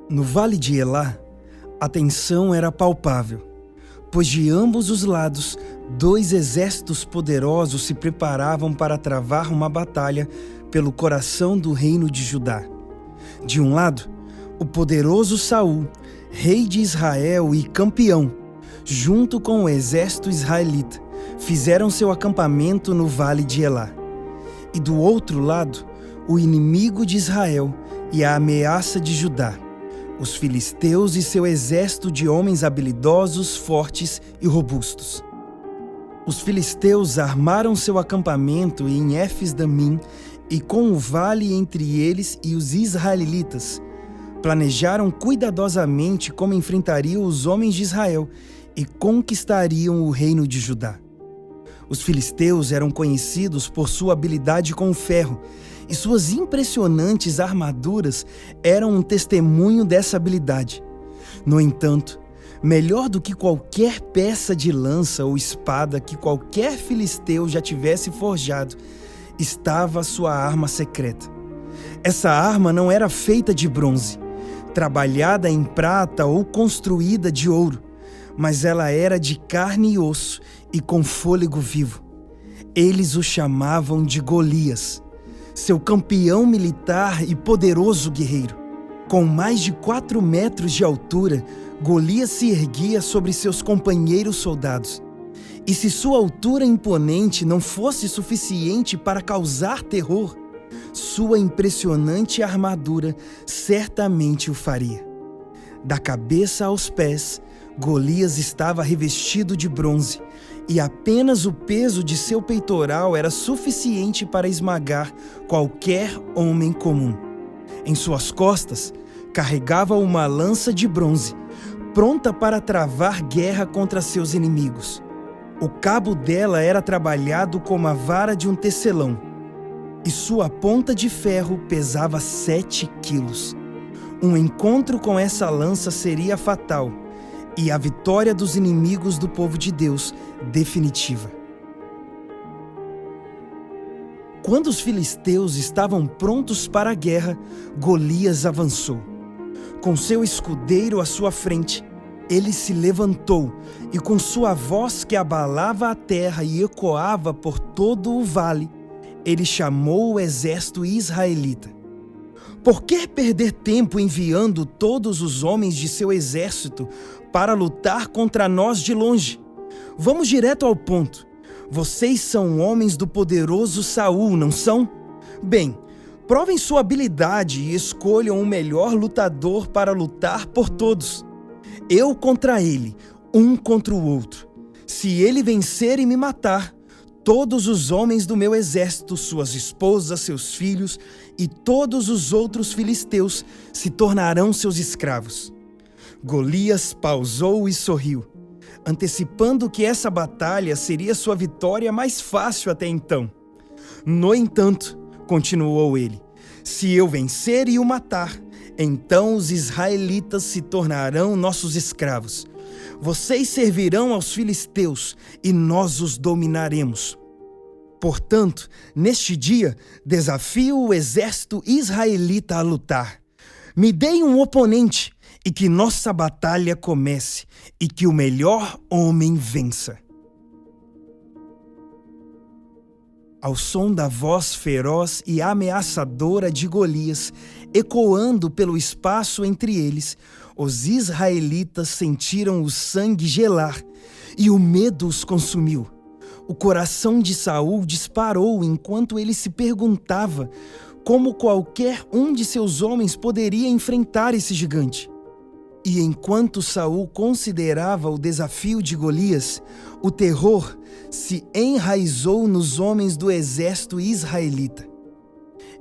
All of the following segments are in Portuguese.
No vale de Elá, a tensão era palpável, pois de ambos os lados, dois exércitos poderosos se preparavam para travar uma batalha pelo coração do reino de Judá. De um lado, o poderoso Saul, rei de Israel e campeão, junto com o exército israelita, fizeram seu acampamento no vale de Elá. E do outro lado, o inimigo de Israel e a ameaça de Judá, os filisteus e seu exército de homens habilidosos, fortes e robustos. Os filisteus armaram seu acampamento em Éfes-Damim e com o vale entre eles e os israelitas, planejaram cuidadosamente como enfrentariam os homens de Israel e conquistariam o reino de Judá. Os filisteus eram conhecidos por sua habilidade com o ferro, e suas impressionantes armaduras eram um testemunho dessa habilidade. No entanto, melhor do que qualquer peça de lança ou espada que qualquer filisteu já tivesse forjado, estava sua arma secreta. Essa arma não era feita de bronze, trabalhada em prata ou construída de ouro, mas ela era de carne e osso e com fôlego vivo. Eles o chamavam de Golias, seu campeão militar e poderoso guerreiro. Com mais de 4 metros de altura, Golias se erguia sobre seus companheiros soldados. E se sua altura imponente não fosse suficiente para causar terror, sua impressionante armadura certamente o faria. Da cabeça aos pés, Golias estava revestido de bronze, e apenas o peso de seu peitoral era suficiente para esmagar qualquer homem comum. Em suas costas, carregava uma lança de bronze, pronta para travar guerra contra seus inimigos. O cabo dela era trabalhado como a vara de um tecelão, e sua ponta de ferro pesava 7 quilos. Um encontro com essa lança seria fatal, e a vitória dos inimigos do povo de Deus definitiva. Quando os filisteus estavam prontos para a guerra, Golias avançou. Com seu escudeiro à sua frente, ele se levantou e com sua voz que abalava a terra e ecoava por todo o vale, ele chamou o exército israelita. Por que perder tempo enviando todos os homens de seu exército para lutar contra nós de longe? Vamos direto ao ponto. Vocês são homens do poderoso Saul, não são? Bem, provem sua habilidade e escolham o melhor lutador para lutar por todos. Eu contra ele, um contra o outro. Se ele vencer e me matar, todos os homens do meu exército, suas esposas, seus filhos e todos os outros filisteus se tornarão seus escravos. Golias pausou e sorriu, antecipando que essa batalha seria sua vitória mais fácil até então. No entanto, continuou ele, se eu vencer e o matar, então os israelitas se tornarão nossos escravos. Vocês servirão aos filisteus e nós os dominaremos. Portanto, neste dia, desafio o exército israelita a lutar. Me deem um oponente e que nossa batalha comece e que o melhor homem vença. Ao som da voz feroz e ameaçadora de Golias, ecoando pelo espaço entre eles, os israelitas sentiram o sangue gelar e o medo os consumiu. O coração de Saul disparou enquanto ele se perguntava como qualquer um de seus homens poderia enfrentar esse gigante. E enquanto Saul considerava o desafio de Golias, o terror se enraizou nos homens do exército israelita.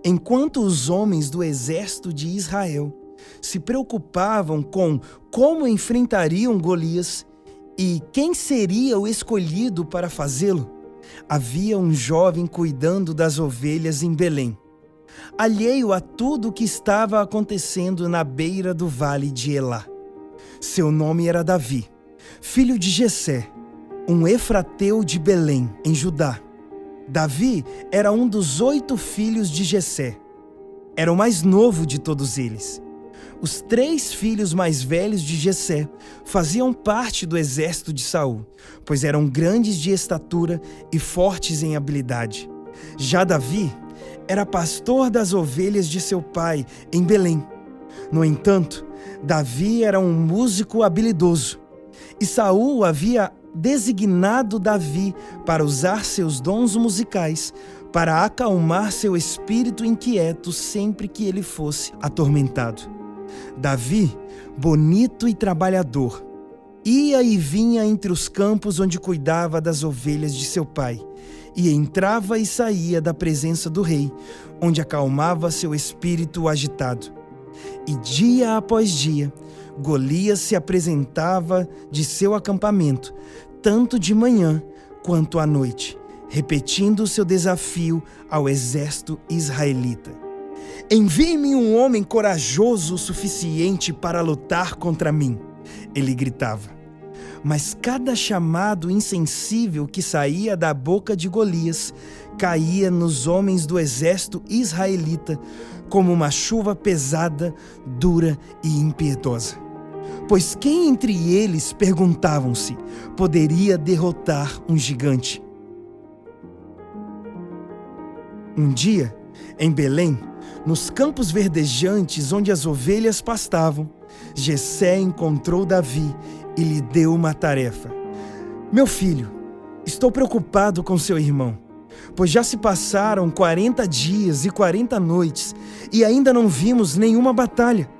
Enquanto os homens do exército de Israel se preocupavam com como enfrentariam Golias e quem seria o escolhido para fazê-lo, havia um jovem cuidando das ovelhas em Belém, alheio a tudo o que estava acontecendo na beira do vale de Elá. Seu nome era Davi, filho de Jessé, um efrateu de Belém, em Judá. Davi era um dos 8 filhos de Jessé. Era o mais novo de todos eles. Os 3 filhos mais velhos de Jessé faziam parte do exército de Saul, pois eram grandes de estatura e fortes em habilidade. Já Davi era pastor das ovelhas de seu pai em Belém. No entanto, Davi era um músico habilidoso, e Saul havia designado Davi para usar seus dons musicais para acalmar seu espírito inquieto sempre que ele fosse atormentado. Davi, bonito e trabalhador, ia e vinha entre os campos onde cuidava das ovelhas de seu pai, e entrava e saía da presença do rei, onde acalmava seu espírito agitado. E dia após dia, Golias se apresentava de seu acampamento, tanto de manhã quanto à noite, repetindo seu desafio ao exército israelita. Envie-me um homem corajoso o suficiente para lutar contra mim, ele gritava. Mas cada chamado insensível que saía da boca de Golias caía nos homens do exército israelita como uma chuva pesada, dura e impiedosa. Pois quem entre eles, perguntavam-se, poderia derrotar um gigante? Um dia, em Belém, nos campos verdejantes onde as ovelhas pastavam, Jessé encontrou Davi e lhe deu uma tarefa. Meu filho, estou preocupado com seu irmão, pois já se passaram 40 dias e 40 noites e ainda não vimos nenhuma batalha.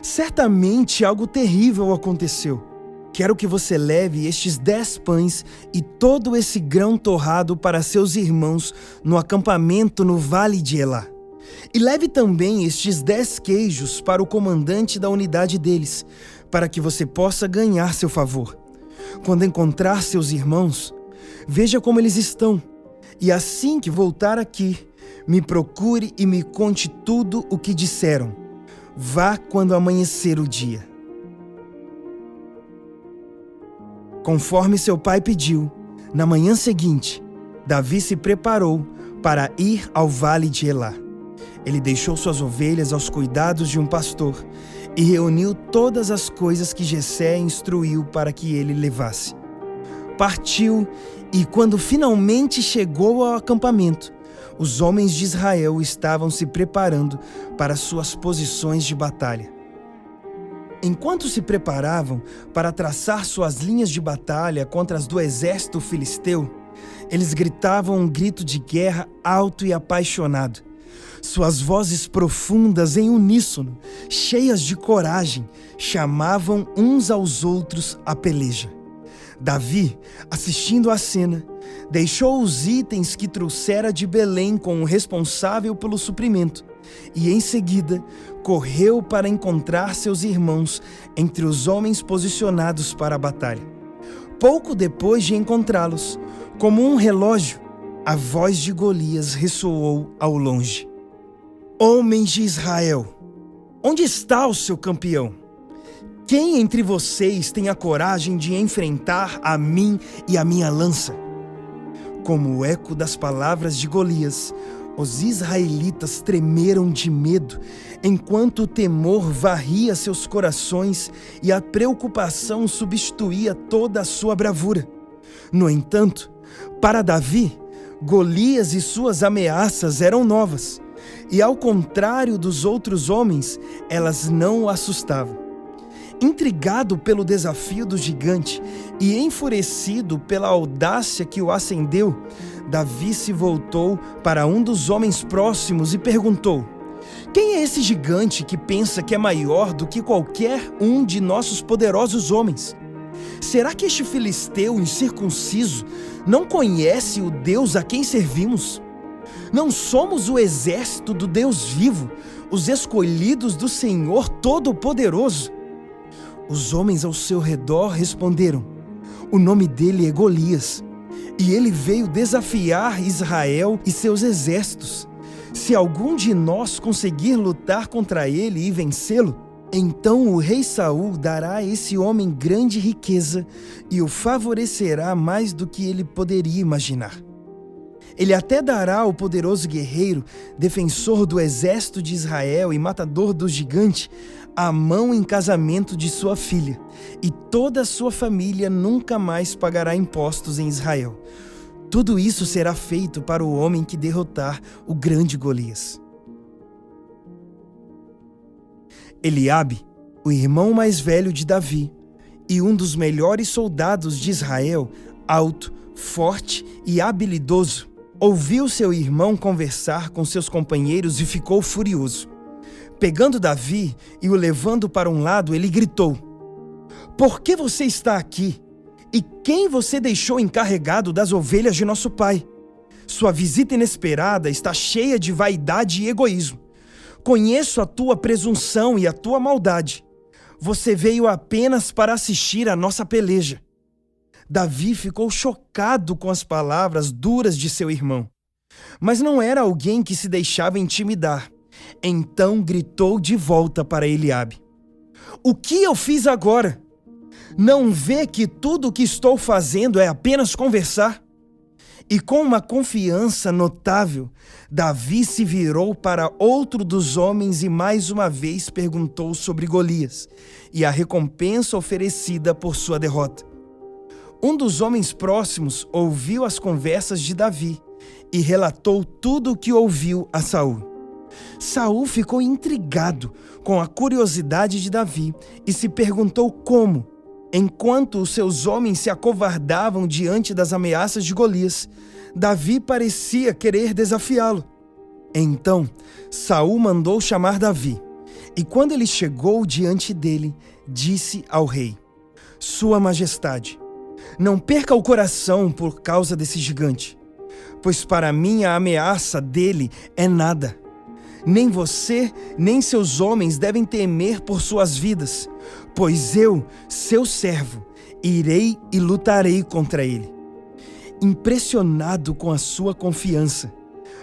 Certamente algo terrível aconteceu. Quero que você leve estes 10 pães e todo esse grão torrado para seus irmãos no acampamento no Vale de Elá. E leve também estes 10 queijos para o comandante da unidade deles, para que você possa ganhar seu favor. Quando encontrar seus irmãos, veja como eles estão, e assim que voltar aqui, me procure e me conte tudo o que disseram. Vá quando amanhecer o dia. Conforme seu pai pediu, na manhã seguinte, Davi se preparou para ir ao Vale de Elá. Ele deixou suas ovelhas aos cuidados de um pastor e reuniu todas as coisas que Jessé instruiu para que ele levasse. Partiu e, quando finalmente chegou ao acampamento, os homens de Israel estavam se preparando para suas posições de batalha. Enquanto se preparavam para traçar suas linhas de batalha contra as do exército filisteu, eles gritavam um grito de guerra alto e apaixonado. Suas vozes profundas em uníssono, cheias de coragem, chamavam uns aos outros à peleja. Davi, assistindo à cena, deixou os itens que trouxera de Belém com o responsável pelo suprimento e, em seguida, correu para encontrar seus irmãos entre os homens posicionados para a batalha. Pouco depois de encontrá-los, como um relógio, a voz de Golias ressoou ao longe. Homens de Israel, onde está o seu campeão? Quem entre vocês tem a coragem de enfrentar a mim e a minha lança? Como o eco das palavras de Golias, os israelitas tremeram de medo, enquanto o temor varria seus corações e a preocupação substituía toda a sua bravura. No entanto, para Davi, Golias e suas ameaças eram novas, e ao contrário dos outros homens, elas não o assustavam. Intrigado pelo desafio do gigante e enfurecido pela audácia que o acendeu, Davi se voltou para um dos homens próximos e perguntou: quem é esse gigante que pensa que é maior do que qualquer um de nossos poderosos homens? Será que este filisteu incircunciso não conhece o Deus a quem servimos? Não somos o exército do Deus vivo, os escolhidos do Senhor Todo-Poderoso? Os homens ao seu redor responderam: o nome dele é Golias, e ele veio desafiar Israel e seus exércitos. Se algum de nós conseguir lutar contra ele e vencê-lo, então o rei Saul dará a esse homem grande riqueza e o favorecerá mais do que ele poderia imaginar. Ele até dará ao poderoso guerreiro, defensor do exército de Israel e matador do gigante, a mão em casamento de sua filha, e toda a sua família nunca mais pagará impostos em Israel. Tudo isso será feito para o homem que derrotar o grande Golias. Eliabe, o irmão mais velho de Davi, e um dos melhores soldados de Israel, alto, forte e habilidoso, ouviu seu irmão conversar com seus companheiros e ficou furioso. Pegando Davi e o levando para um lado, ele gritou: "Por que você está aqui? E quem você deixou encarregado das ovelhas de nosso pai? Sua visita inesperada está cheia de vaidade e egoísmo. Conheço a tua presunção e a tua maldade. Você veio apenas para assistir à nossa peleja." Davi ficou chocado com as palavras duras de seu irmão, mas não era alguém que se deixava intimidar. Então gritou de volta para Eliabe: "O que eu fiz agora? Não vê que tudo o que estou fazendo é apenas conversar?" E com uma confiança notável, Davi se virou para outro dos homens e mais uma vez perguntou sobre Golias e a recompensa oferecida por sua derrota. Um dos homens próximos ouviu as conversas de Davi e relatou tudo o que ouviu a Saul. Saul ficou intrigado com a curiosidade de Davi e se perguntou como, enquanto os seus homens se acovardavam diante das ameaças de Golias, Davi parecia querer desafiá-lo. Então, Saul mandou chamar Davi, e quando ele chegou diante dele, disse ao rei: "Sua Majestade, não perca o coração por causa desse gigante, pois para mim a ameaça dele é nada. Nem você, nem seus homens devem temer por suas vidas, pois eu, seu servo, irei e lutarei contra ele." Impressionado com a sua confiança,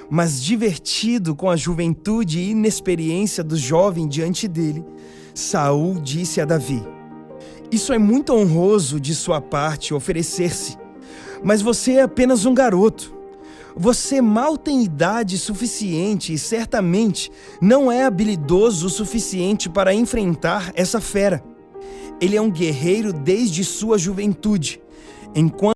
mas divertido com a juventude e inexperiência do jovem diante dele, Saul disse a Davi: "Isso é muito honroso de sua parte oferecer-se, mas você é apenas um garoto. Você mal tem idade suficiente e certamente não é habilidoso o suficiente para enfrentar essa fera. Ele é um guerreiro desde sua juventude, enquanto